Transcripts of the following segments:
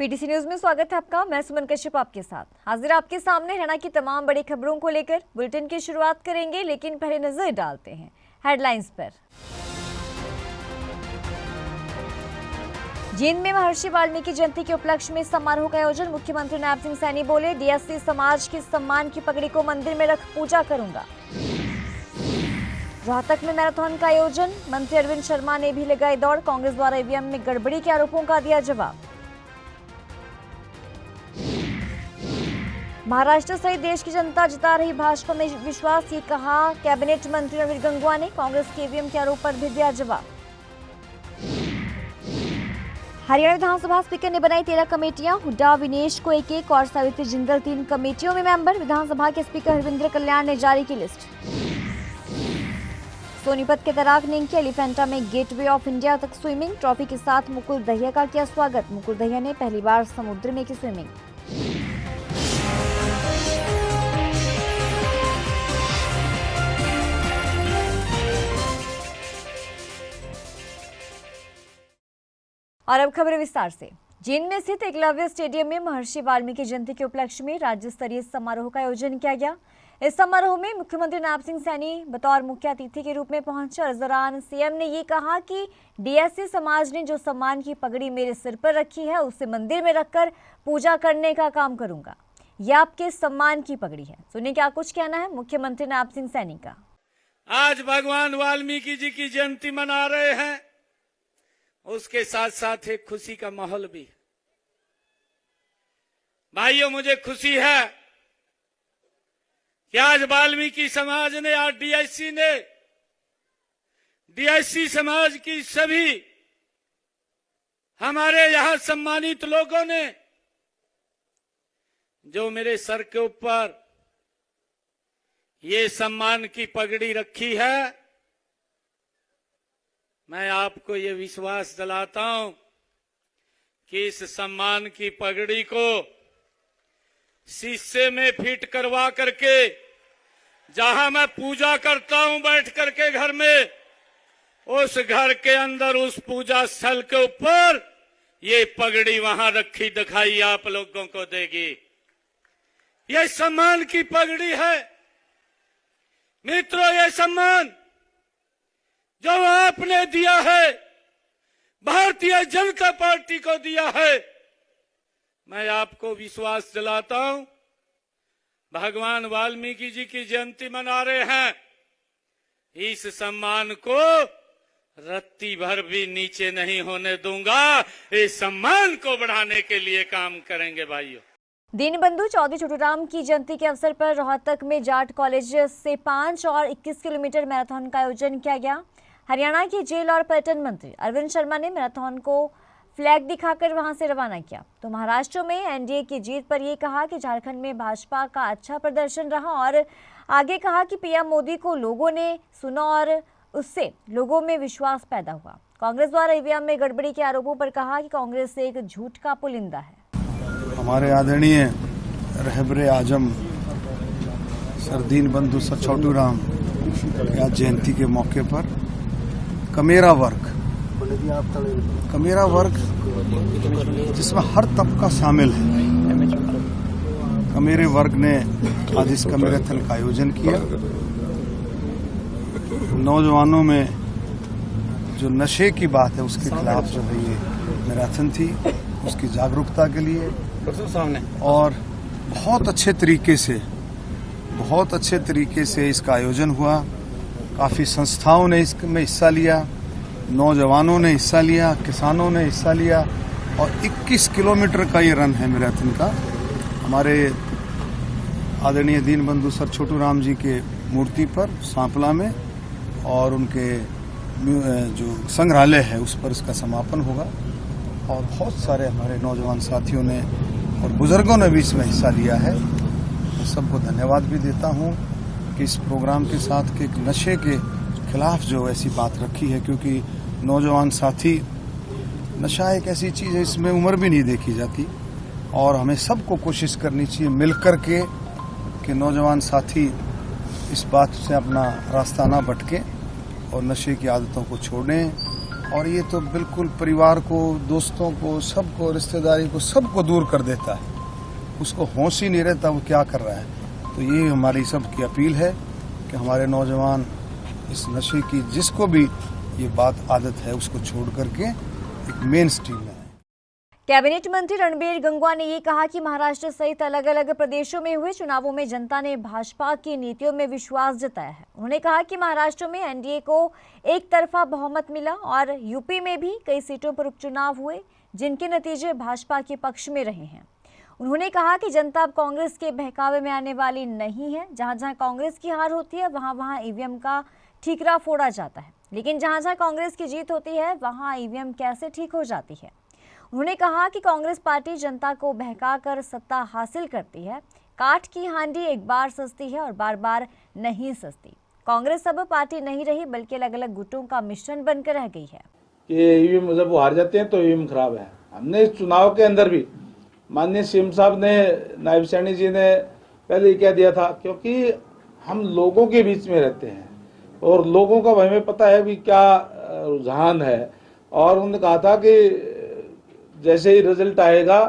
PTC news में स्वागत है आपका। मैं सुमन कश्यप आपके साथ हाजिर आपके सामने हरियाणा की तमाम बड़ी खबरों को लेकर बुलेटिन की शुरुआत करेंगे, लेकिन पहले नजर डालते हैं हेडलाइंस पर। जींद में महर्षि वाल्मीकि जयंती के उपलक्ष्य में समारोह का आयोजन। मुख्यमंत्री नायब सिंह सैनी बोले, डीएससी समाज की सम्मान की पगड़ी को मंदिर में रख पूजा करूंगा। रोहतक में मैराथन का आयोजन। मंत्री अरविंद शर्मा ने भी लगाई दौड़। कांग्रेस द्वारा ईवीएम में गड़बड़ी के आरोपों का दिया जवाब। महाराष्ट्र सहित देश की जनता जता रही भाजपा में विश्वास, ये कहा कैबिनेट मंत्री रणवीर गंगवा ने। कांग्रेस के ईवीएम के आरोप पर भी दिया जवाब। हरियाणा विधानसभा स्पीकर ने बनाई 13 कमेटियां। हुड्डा विनेश को 1-1 और सावित्री जिंदल 3 कमेटियों में मेंबर। विधानसभा के स्पीकर हरविंद्र कल्याण ने जारी की लिस्ट। सोनीपत के तराक निंग के एलिफेंटा में गेटवे ऑफ इंडिया तक स्विमिंग। ट्रॉफी के साथ मुकुल दहिया का किया स्वागत। मुकुल दहिया ने पहली बार समुद्र में की स्विमिंग। और अब खबरें विस्तार से। जींद में स्थित एकलव्य स्टेडियम में महर्षि वाल्मीकि जयंती के उपलक्ष्य में राज्य स्तरीय समारोह का आयोजन किया गया। इस समारोह में मुख्यमंत्री नायब सिंह सैनी बतौर मुख्य अतिथि के रूप में पहुंचे और इस दौरान सीएम ने ये कहा कि डीएससी समाज ने जो सम्मान की पगड़ी मेरे सिर पर रखी है, उसे मंदिर में रखकर पूजा करने का काम करूंगा। यह आपके सम्मान की पगड़ी है। सुनिए क्या कुछ कहना है मुख्यमंत्री नायब सिंह सैनी का। आज भगवान वाल्मीकि जी की जयंती मना रहे हैं, उसके साथ साथ एक खुशी का माहौल भी। भाइयों, मुझे खुशी है कि आज वाल्मीकि समाज ने, आज डीएससी समाज की सभी हमारे यहां सम्मानित लोगों ने जो मेरे सर के ऊपर ये सम्मान की पगड़ी रखी है, मैं आपको ये विश्वास दिलाता हूं कि इस सम्मान की पगड़ी को शीशे में फिट करवा करके, जहां मैं पूजा करता हूं बैठ करके घर में, उस घर के अंदर उस पूजा स्थल के ऊपर ये पगड़ी वहां रखी दिखाई आप लोगों को देगी। ये सम्मान की पगड़ी है मित्रों। ये सम्मान जो आपने दिया है, भारतीय जनता पार्टी को दिया है, मैं आपको विश्वास दिलाता हूं, भगवान वाल्मीकि जी की जयंती मना रहे हैं, इस सम्मान को रत्ती भर भी नीचे नहीं होने दूंगा। इस सम्मान को बढ़ाने के लिए काम करेंगे भाइयों। दीनबंधु चौधरी छोटूराम की जयंती के अवसर पर रोहतक में जाट कॉलेज से 5 और 21 किलोमीटर मैराथन का आयोजन किया गया। हरियाणा के जेल और पर्यटन मंत्री अरविंद शर्मा ने मैराथन को फ्लैग दिखाकर वहां से रवाना किया। तो महाराष्ट्र में एनडीए की जीत पर यह कहा कि झारखंड में भाजपा का अच्छा प्रदर्शन रहा और आगे कहा कि पीएम मोदी को लोगों ने सुना और उससे लोगों में विश्वास पैदा हुआ। कांग्रेस द्वारा ईवीएम में गड़बड़ी के आरोपों पर कहा कि कांग्रेस एक झूठ का पुलिंदा है। हमारे आदरणीय रहबरे आजम सर दीनबंधु सर छोटूराम की आज जयंती के मौके पर कमेरा वर्ग जिसमें हर तबका शामिल है, कमेरे वर्ग ने आज इस कमेराथन का आयोजन किया। नौजवानों में जो नशे की बात है उसके खिलाफ जो है ये मैराथन थी, उसकी जागरूकता के लिए। और बहुत अच्छे तरीके से इसका आयोजन हुआ। काफी संस्थाओं ने इसमें हिस्सा लिया, नौजवानों ने हिस्सा लिया, किसानों ने हिस्सा लिया और 21 किलोमीटर का ये रन है मैराथन का। हमारे आदरणीय दीनबंधु सर छोटूराम जी के मूर्ति पर सांपला में और उनके जो संग्रहालय है उस पर इसका समापन होगा। और बहुत सारे हमारे नौजवान साथियों ने और बुजुर्गों ने भी इसमें हिस्सा लिया है। मैं सबको धन्यवाद भी देता हूं कि इस प्रोग्राम के साथ के नशे के खिलाफ जो ऐसी बात रखी है, क्योंकि नौजवान साथी, नशा एक ऐसी चीज़ है इसमें उम्र भी नहीं देखी जाती और हमें सबको कोशिश करनी चाहिए मिलकर के कि नौजवान साथी इस बात से अपना रास्ता ना भटके और नशे की आदतों को छोड़ें और ये तो बिल्कुल परिवार को, दोस्तों को, सबको, रिश्तेदारी को, सबको दूर कर देता है। उसको होश ही नहीं रहता वो क्या कर रहा है। तो ये हमारी सबकी अपील है कि हमारे नौजवान इस नशे की, जिसको भी ये बात आदत है, उसको छोड़ करके एक मेन स्ट्रीम में है। कैबिनेट मंत्री रणबीर गंगवा ने ये कहा कि महाराष्ट्र सहित अलग अलग प्रदेशों में हुए चुनावों में जनता ने भाजपा की नीतियों में विश्वास जताया है। उन्होंने कहा कि महाराष्ट्र में एनडीए को एक तरफा बहुमत मिला और यूपी में भी कई सीटों पर उपचुनाव हुए जिनके नतीजे भाजपा के पक्ष में रहे हैं। उन्होंने कहा कि जनता अब कांग्रेस के बहकावे में आने वाली नहीं है। जहां जहां कांग्रेस की हार होती है वहां वहां ईवीएम का ठीकरा फोड़ा जाता है, लेकिन जहां जहां कांग्रेस की जीत होती है वहां ईवीएम कैसे ठीक हो जाती है। उन्होंने कहा कि कांग्रेस पार्टी जनता को बहकाकर सत्ता हासिल करती है। काठ की हांडी एक बार सस्ती है और बार बार नहीं सस्ती। कांग्रेस अब पार्टी नहीं रही बल्कि अलग अलग गुटों का मिश्रण बनकर रह गई है। कि ईवीएम जब वो हार जाते हैं तो ईवीएम खराब है। हमने इस चुनाव के अंदर भी माननीय सीएम साहब ने, नायब सैनी जी ने पहले ही कह दिया था, क्योंकि हम लोगों के बीच में रहते हैं और लोगों का हमें पता है भी क्या रुझान है। और उन्होंने कहा था कि जैसे ही रिजल्ट आएगा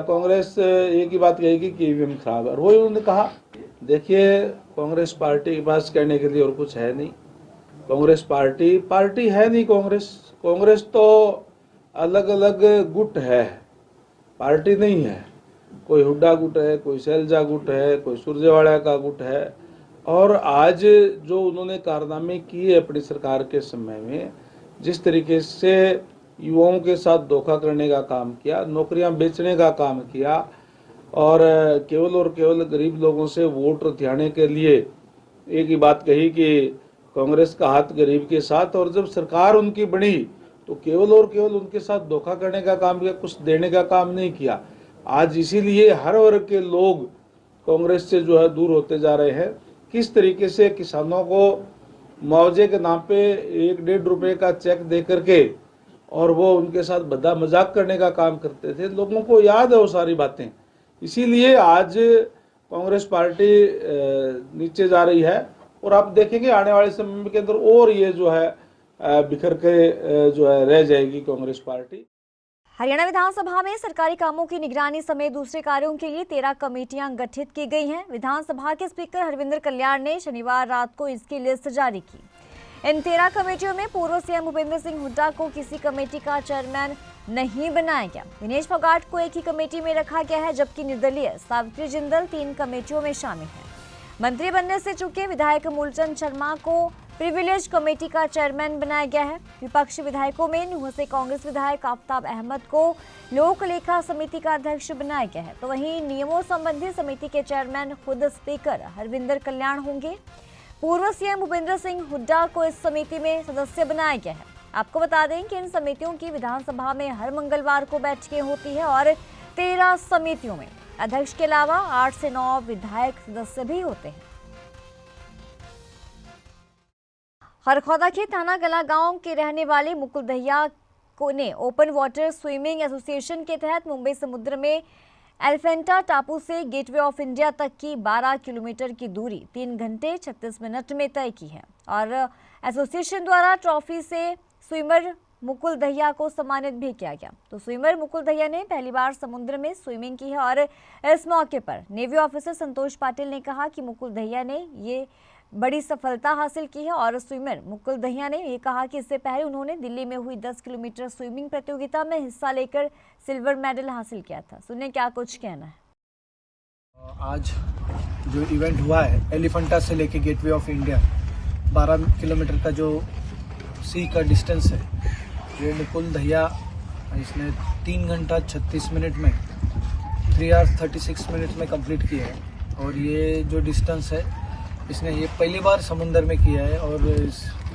कांग्रेस एक ही बात कहेगी कि ईवीएम खराब है। और वही उन्होंने कहा। देखिए, कांग्रेस पार्टी के पास कहने के लिए और कुछ है नहीं। कांग्रेस पार्टी है नहीं। कांग्रेस तो अलग अलग गुट है, पार्टी नहीं है। कोई हुड्डा गुट है, कोई शैलजा गुट है, कोई सुरजेवाड़ा का गुट है। और आज जो उन्होंने कारनामे किए अपनी सरकार के समय में, जिस तरीके से युवाओं के साथ धोखा करने का काम किया, नौकरियां बेचने का काम किया और केवल गरीब लोगों से वोट रथियाने के लिए एक ही बात कही कि कांग्रेस का हाथ गरीब के साथ। और जब सरकार उनकी बनी तो केवल उनके साथ धोखा करने का काम किया, कुछ देने का काम नहीं किया। आज इसीलिए हर वर्ग के लोग कांग्रेस से जो है दूर होते जा रहे हैं। किस तरीके से किसानों को मुआवजे के नाम पे 1-1.5 रुपए का चेक दे करके और वो उनके साथ बदा मजाक करने का काम करते थे, लोगों को याद है वो सारी बातें। इसीलिए आज कांग्रेस पार्टी नीचे जा रही है और आप देखेंगे आने वाले समय के अंदर और ये जो है बिखर के जो है रह जाएगी कांग्रेस पार्टी। हरियाणा विधानसभा में सरकारी कामों की निगरानी समेत दूसरे कार्यों के लिए 13 कमेटियां गठित की गई हैं। विधानसभा के स्पीकर हरविंदर कल्याण ने शनिवार रात को इसकी लिस्ट जारी की। इन 13 कमेटियों में पूर्व सीएम भूपेंद्र सिंह हुड्डा को किसी कमेटी का चेयरमैन नहीं बनाया गया। दिनेश फोगाट को एक ही कमेटी में रखा गया है, जबकि निर्दलीय सावित्री जिंदल 3 कमेटियों में शामिल है। मंत्री बनने से चूके विधायक मूलचंद शर्मा को प्रिविलेज कमेटी का चेयरमैन बनाया गया है। विपक्षी विधायकों में न्यूह से कांग्रेस विधायक आफ्ताब अहमद को लोक लेखा समिति का अध्यक्ष बनाया गया है, तो वहीं नियमों संबंधी समिति के चेयरमैन खुद स्पीकर हरविंदर कल्याण होंगे। पूर्व सीएम भूपेंद्र सिंह हुड्डा को इस समिति में सदस्य बनाया गया है। आपको बता दें कि इन समितियों की विधानसभा में हर मंगलवार को बैठकें होती है और 13 समितियों में अध्यक्ष के अलावा 8 से 9 विधायक सदस्य भी होते हैं। हरखौदा के थाना कला गांव के रहने वाले मुकुल दहिया ने ओपन वाटर स्विमिंग एसोसिएशन के तहत मुंबई समुद्र में एलिफेंटा टापू से गेटवे ऑफ इंडिया तक की 12 किलोमीटर की दूरी 3 घंटे 36 मिनट में तय की है और एसोसिएशन द्वारा ट्रॉफी से स्विमर मुकुल दहिया को सम्मानित भी किया गया। तो स्विमर मुकुल दहिया ने पहली बार समुद्र में स्विमिंग की है और इस मौके पर नेवी ऑफिसर संतोष पाटिल ने कहा कि मुकुल दहिया ने ये बड़ी सफलता हासिल की है और स्विमर मुकुल दहिया ने ये कहा कि इससे पहले उन्होंने दिल्ली में हुई 10 किलोमीटर स्विमिंग प्रतियोगिता में हिस्सा लेकर सिल्वर मेडल हासिल किया था। सुनिए क्या कुछ कहना है। आज जो इवेंट हुआ है एलिफेंटा से लेके गेटवे ऑफ इंडिया 12 किलोमीटर का जो सी का डिस्टेंस है, वो मुकुल दहिया इसने 3 घंटा 36 मिनट में 3 hours 36 मिनट में कंप्लीट किया है। और ये जो डिस्टेंस है इसने ये पहली बार समुंदर में किया है और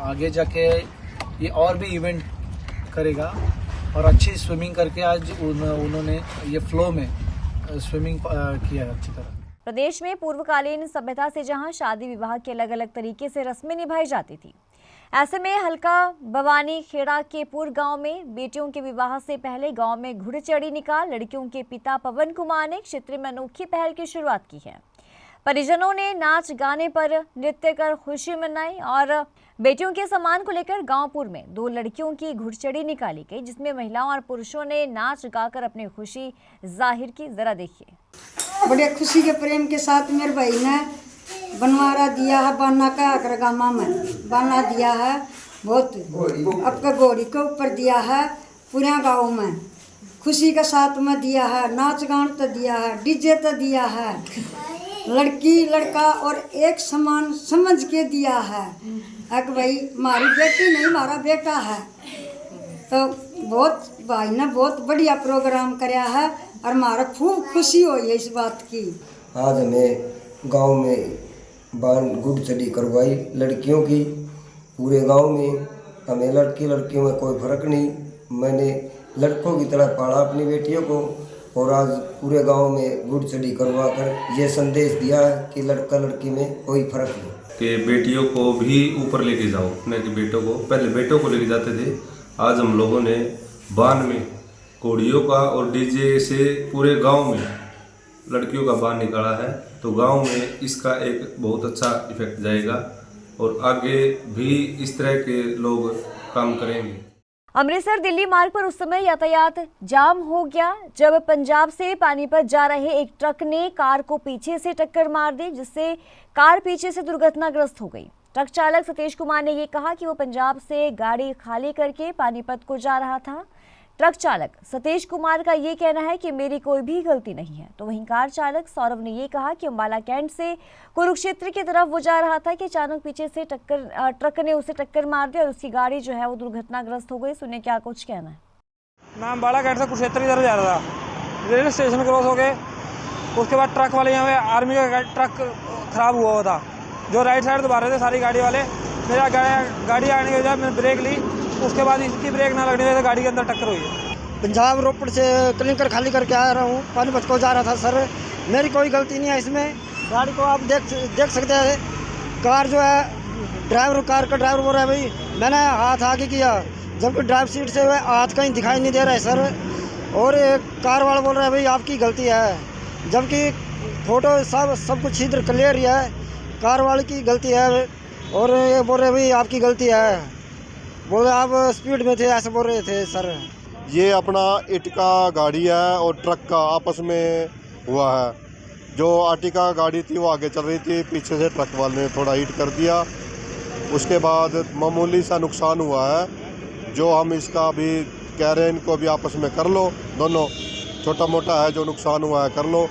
आगे जाके ये और भी इवेंट करेगा और अच्छी स्विमिंग करके आज उन्होंने ये फ्लो में स्विमिंग किया है अच्छी तरह। प्रदेश में पूर्वकालीन सभ्यता से जहां शादी विवाह के अलग अलग तरीके से रस्में निभाई जाती थी, ऐसे में हल्का बवानी खेड़ा के पूर्व गांव में बेटियों के विवाह से पहले गांव में घुड़चढ़ी निकाल लड़कियों के पिता पवन कुमार ने क्षेत्र में अनोखी पहल की शुरुआत की है। परिजनों ने नाच गाने पर नृत्य कर खुशी मनाई और बेटियों के सम्मान को लेकर गांवपुर में 2 लड़कियों की घुड़चड़ी निकाली गई, जिसमें महिलाओं और पुरुषों ने नाच गाकर अपनी खुशी जाहिर की। जरा देखिए। बड़े खुशी के प्रेम के साथ मेरे भाई ने बनवारा दिया है, बाना का अग्रगामा में बाना दिया है, बहुत आपका घोड़ी के ऊपर दिया है, पूरे गाँव में खुशी के साथ में दिया है, नाच गान तो दिया है, डीजे तो दिया है, लड़की लड़का और एक समान समझ के दिया है। एक भाई हमारी बेटी नहीं हमारा बेटा है, तो बहुत भाई ने बहुत बढ़िया प्रोग्राम कराया है और हमारा खूब खुशी हुई है इस बात की। आज हमें गांव में घुड़चड़ी करवाई लड़कियों की, पूरे गांव में हमें लड़कियों में कोई फर्क नहीं, मैंने लड़कों की तरह पाला अपनी बेटियों को और आज पूरे गांव में घुड़चड़ी करवा कर ये संदेश दिया है कि लड़का लड़की में कोई फर्क नहीं, कि बेटियों को भी ऊपर लेके जाओ। अपने बेटों को पहले बेटों को लेके जाते थे, आज हम लोगों ने बान में घोड़ियों का और डीजे से पूरे गांव में लड़कियों का बान निकाला है, तो गांव में इसका एक बहुत अच्छा इफेक्ट जाएगा और आगे भी इस तरह के लोग काम करेंगे। अमृतसर दिल्ली मार्ग पर उस समय यातायात जाम हो गया जब पंजाब से पानीपत जा रहे एक ट्रक ने कार को पीछे से टक्कर मार दी, जिससे कार पीछे से दुर्घटनाग्रस्त हो गई। ट्रक चालक सतीश कुमार ने ये कहा कि वो पंजाब से गाड़ी खाली करके पानीपत को जा रहा था। ट्रक चालक सतीश कुमार का ये कहना है कि मेरी कोई भी गलती नहीं है। तो वहीं कार चालक सौरभ ने ये कहा कि अम्बाला कैंट से कुरुक्षेत्र की तरफ वो जा रहा था कि अचानक पीछे से ट्रक ने उसे टक्कर मार दी और उसकी गाड़ी जो है वो दुर्घटनाग्रस्त हो गई। सुनिए क्या कुछ कहना है। मैं अम्बाला कैंट से कुरुक्षेत्र की तरफ जा रहा था, रेलवे स्टेशन क्रॉस हो गए, उसके बाद ट्रक वाले यहाँ पे आर्मी का ट्रक खराब हुआ था, जो राइट साइड दबा रहे थे सारी गाड़ी वाले। मेरा गाड़ी आने की वजह मैंने ब्रेक ली, उसके बाद इसकी ब्रेक ना लगने की वजह से गाड़ी के अंदर टक्कर हुई। पंजाब रोपड़ से क्लिंकर खाली करके आ रहा हूँ, पानीपत को जा रहा था सर, मेरी कोई गलती नहीं है इसमें। गाड़ी को आप देख सकते हैं, कार जो है कार का ड्राइवर बोल रहा है भाई मैंने हाथ आगे किया, जबकि ड्राइव सीट से हाथ कहीं दिखाई नहीं दे रहा है सर। और कार वाला बोल रहा है भाई आपकी गलती है, जबकि फोटो सब कुछ इधर क्लियर ही है, कार वाले की गलती है। और ये बोल रहे भाई आपकी गलती है, बोल रहे आप स्पीड में थे, ऐसे बोल रहे थे सर। ये अपना इटका गाड़ी है और ट्रक का आपस में हुआ है। जो आर्टिका गाड़ी थी वो आगे चल रही थी, पीछे से ट्रक वाले ने थोड़ा हिट कर दिया, उसके बाद मामूली सा नुकसान हुआ है। जो हम इसका भी कह रहे हैं इनको भी आपस में कर लो, दोनों छोटा मोटा है जो नुकसान हुआ है कर लो,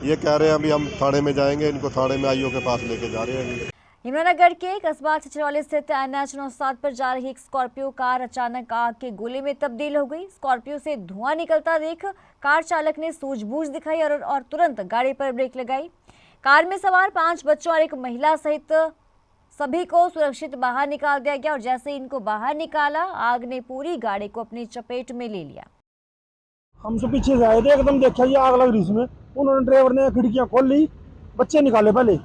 ये कह रहे हैं। अभी हम थाने में जाएंगे, इनको थाने में आईओ के पास लेके जा रहे हैं। यमुनानगर के कस्बा छिछरौली स्थित NH 97 पर जा रही एक स्कॉर्पियो कार अचानक आग के गोले में तब्दील हो गई। स्कॉर्पियो से धुआं निकलता देख कार चालक ने सूझबूझ दिखाई और तुरंत गाड़ी पर ब्रेक लगाई। कार में सवार 5 बच्चों और एक महिला सहित सभी को सुरक्षित बाहर निकाल दिया गया और जैसे ही इनको बाहर निकाला, आग ने पूरी गाड़ी को अपनी चपेट में ले लिया। हम सब पीछे से आए थे, एकदम देखा ये आग लग रही इसमें, उन्होंने ड्राइवर ने खिड़कियां खोल ली, बच्चे निकाले, पहले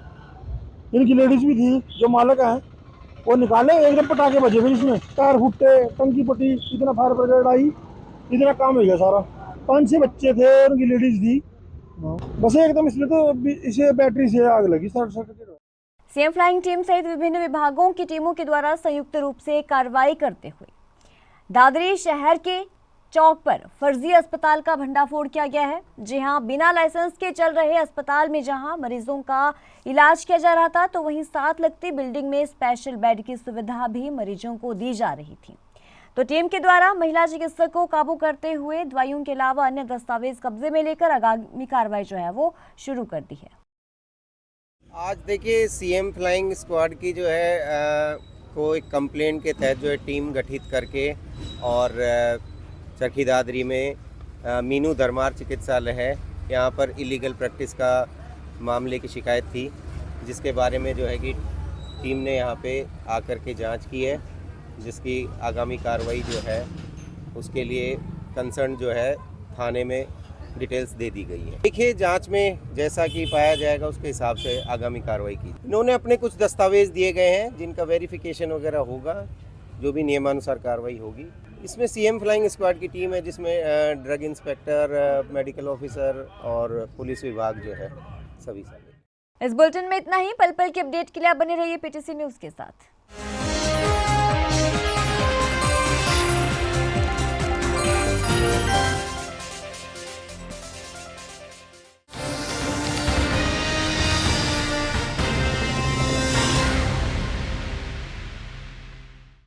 इनकी लेडीज भी थी जो मालक हैं वो निकाले, एकदम पटाखे बजे फिर इसमें, टायर फूटे, टंकी पटी, इतना फायर ब्रिगेड आई, इतना काम हो गया सारा। 5-6 बच्चे थे, उनकी लेडीज थी, बस एकदम इसमें तो इसे बैटरी से आग लगी। सीएम फ्लाइंग टीम सहित विभिन्न विभागों की टीमों के द्वारा संयुक्त रूप से कार्रवाई करते हुए दादरी शहर के चौक पर फर्जी अस्पताल का भंडाफोड़ किया गया है। जी हां, बिना लाइसेंस के चल रहे अस्पताल में जहां मरीजों का इलाज किया जा रहा था, तो वहीं साथ लगती बिल्डिंग में स्पेशल बेड की सुविधा भी मरीजों को दी जा रही थी। तो टीम के द्वारा महिला चिकित्सक को काबू करते हुए दवाइयों के अलावा अन्य दस्तावेज कब्जे में लेकर आगामी कार्रवाई जो है वो शुरू कर दी है। आज देखिए सीएम फ्लाइंग स्क्वाड की जो है को एक कंप्लेंट के तहत जो है टीम गठित करके और चरखी दादरी में मीनू धर्मार चिकित्सालय है, यहाँ पर इलीगल प्रैक्टिस का मामले की शिकायत थी, जिसके बारे में जो है कि टीम ने यहाँ पे आकर के जांच की है, जिसकी आगामी कार्रवाई जो है उसके लिए कंसर्न जो है थाने में डिटेल्स दे दी गई है। देखिए जांच में जैसा कि पाया जाएगा उसके हिसाब से आगामी कार्रवाई की। इन्होंने अपने कुछ दस्तावेज दिए गए हैं जिनका वेरिफिकेशन वगैरह होगा, जो भी नियमानुसार कार्रवाई होगी। इसमें सीएम फ्लाइंग स्क्वाड की टीम है, जिसमें ड्रग इंस्पेक्टर, मेडिकल ऑफिसर और पुलिस विभाग जो है सभी शामिल। इस बुलेटिन में इतना ही। पल पल की अपडेट के लिए आप बने रहिए पीटीसी न्यूज के साथ।